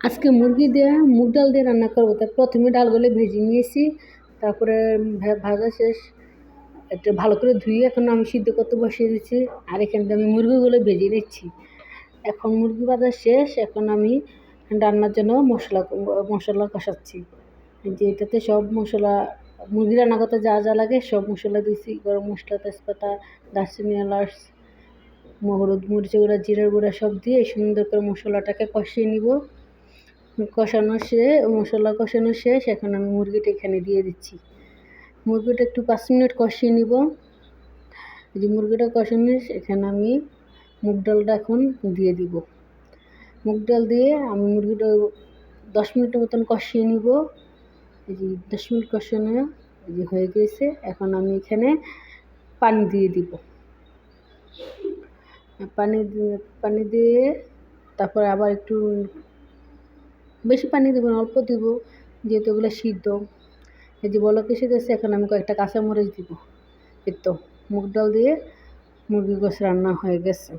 আজকে মুরগি দিয়ে মুগ ডাল দিয়ে রান্না করবো। তার প্রথমে ডালগুলো ভেজে নিয়েছি, তারপরে ভাজা শেষ একটু ভালো করে ধুয়ে এখন আমি সিদ্ধ করতে বসিয়ে দিচ্ছি। আর এখানে আমি মুরগিগুলো ভেজে নিচ্ছি। এখন মুরগি ভাজা শেষ, এখন আমি রান্নার জন্য মশলা কষাচ্ছি। যে এটাতে সব মশলা, মুরগি রান্না করতে যা যা লাগে সব মশলা দিয়েছি। গরম মশলা, তেজপাতা, দারচিনি, এলাচ, হলুদ, মরিচ গুঁড়া, জিরার গুঁড়া সব দিয়ে সুন্দর করে মশলাটাকে কষিয়ে নিব। মশলা কষানো শেষ, এখন আমি মুরগিটা এখানে দিয়ে দিচ্ছি। মুরগিটা একটু 5 মিনিট কষিয়ে নিব। এই যে মুরগিটা কষানো, এখানে আমি মুগ ডালটা এখন দিয়ে দিব। মুগ ডাল দিয়ে আমি মুরগিটা 10 মিনিটের মতন কষিয়ে নিব। এই যে 10 মিনিট কষানো এই যে হয়ে গেছে। এখন আমি এখানে পানি দিয়ে দিব। পানি দিয়ে তারপর আবার একটু বেশি পানি দেবো না, অল্প দিব, যেহেতু এগুলো সিদ্ধ। এই যে বলক এসে গেছে, এখন আমি কয়েকটা কাঁচামরিচ দিব। এই তো মুগ ডাল দিয়ে মুরগি গোশ রান্না হয়ে গেছে।